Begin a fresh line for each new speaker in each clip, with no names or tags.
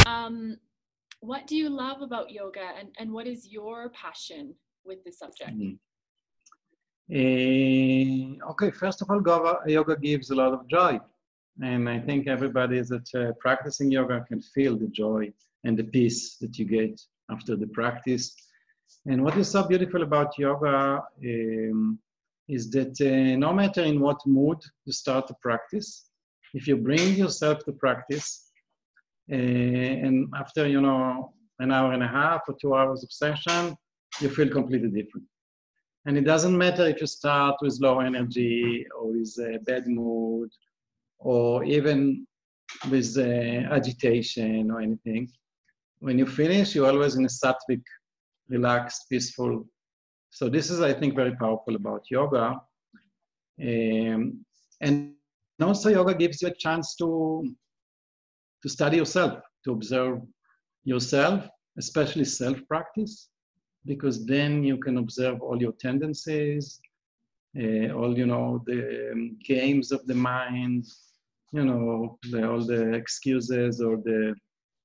Um, what do you love about yoga, and what is your passion with this subject?
Okay, first of all, yoga gives a lot of joy. And I think everybody that practicing yoga can feel the joy and the peace that you get after the practice. And what is so beautiful about yoga is that no matter in what mood you start to practice, if you bring yourself to practice, and after, you know, an hour and a half or 2 hours of session, you feel completely different. And it doesn't matter if you start with low energy or with a bad mood, or even with agitation or anything. When you finish, you're always in a sattvic, relaxed, peaceful. So this is, I think, very powerful about yoga. And also yoga gives you a chance to study yourself, to observe yourself, especially self-practice, because then you can observe all your tendencies, all, you know, the games of the mind, you know, all the excuses or the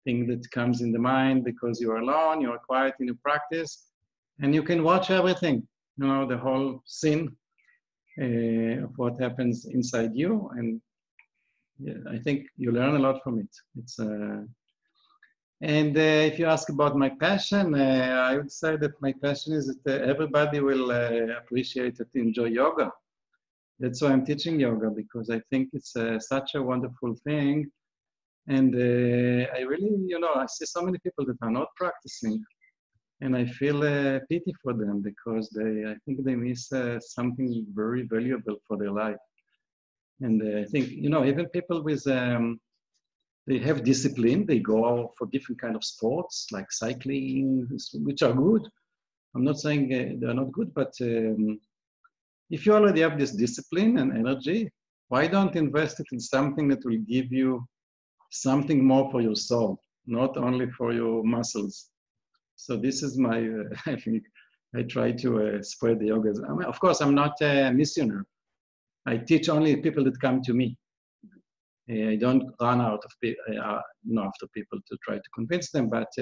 thing that comes in the mind because you're alone, you're quiet in your practice, and you can watch everything, you know, the whole scene of what happens inside you. And yeah, I think you learn a lot from it. It's and if you ask about my passion, I would say that my passion is that everybody will appreciate and enjoy yoga. That's why I'm teaching yoga, because I think it's such a wonderful thing. And I really, you know, I see so many people that are not practicing, and I feel pity for them, because I think they miss something very valuable for their life. And I think, you know, even people with, they have discipline, they go for different kind of sports, like cycling, which are good. I'm not saying they're not good, but if you already have this discipline and energy, why don't invest it in something that will give you something more for your soul, not only for your muscles? So this is my, I think, I try to spread the yoga. I mean, of course, I'm not a missionary. I teach only people that come to me. I don't run out of you know, after people to try to convince them, but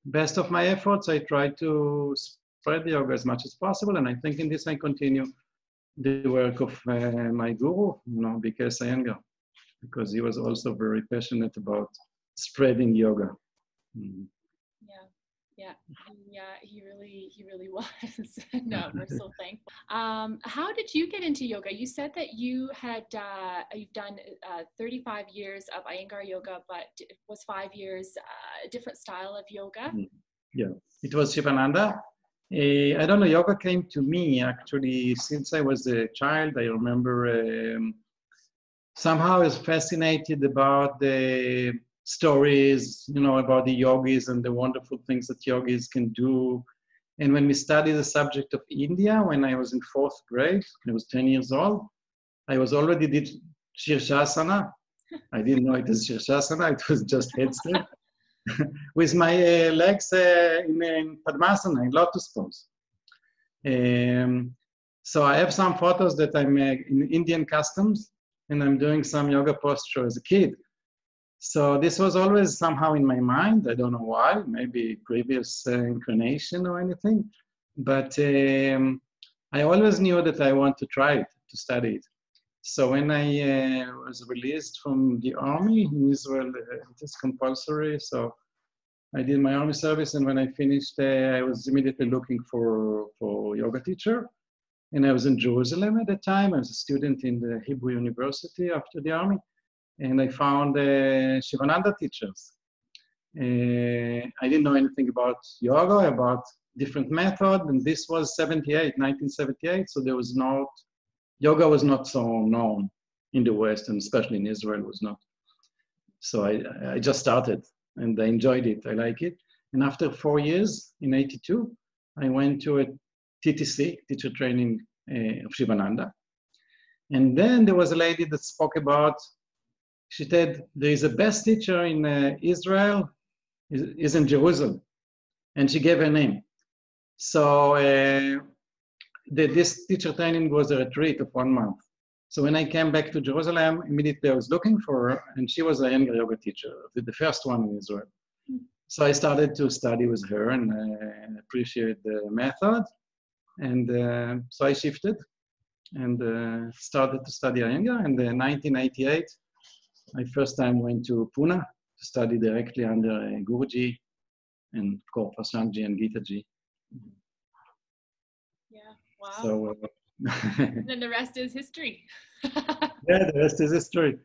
best of my efforts, I try to spread the yoga as much as possible. And I think in this I continue the work of my guru, you know, B.K. Iyengar, because he was also very passionate about spreading yoga. Mm.
Yeah, he really was. No, we're so thankful. How did you get into yoga? You said that you had you've done 35 years of Iyengar Yoga, but it was 5 years a different style of yoga.
Yeah, it was Shivananda. I don't know, yoga came to me actually since I was a child. I remember somehow I was fascinated about the stories, you know, about the yogis and the wonderful things that yogis can do. And when we studied the subject of India, when I was in 4th grade, I was 10 years old, I was already did Shirshasana. I didn't know it was Shirshasana, it was just headstand. With my legs in Padmasana, in lotus pose. So I have some photos that I'm in Indian customs, and I'm doing some yoga posture as a kid. So this was always somehow in my mind. I don't know why, maybe previous incarnation or anything. But I always knew that I want to try it, to study it. So when I was released from the army in Israel, it is compulsory. So I did my army service, and when I finished, I was immediately looking for yoga teacher. And I was in Jerusalem at the time. I was a student in the Hebrew University after the army. And I found Shivananda teachers. I didn't know anything about yoga, about different method, and this was 1978, so there was not, yoga was not so known in the West, and especially in Israel was not. So I just started, and I enjoyed it, I like it. And after 4 years, in 82, I went to a TTC, teacher training of Shivananda. And then there was a lady that spoke about, she said, there is a best teacher in Israel, is in Jerusalem. And she gave her name. So this teacher training was a retreat of 1 month. So when I came back to Jerusalem, immediately I was looking for her, and she was a Iyengar Yoga teacher, the first one in Israel. So I started to study with her and appreciate the method. And so I shifted and started to study Iyengar. And in 1988, I first time went to Pune to study directly under Guruji and of course Prashantji and Gitaji.
Yeah, wow.
So
And then the rest is history.
yeah, the rest is history.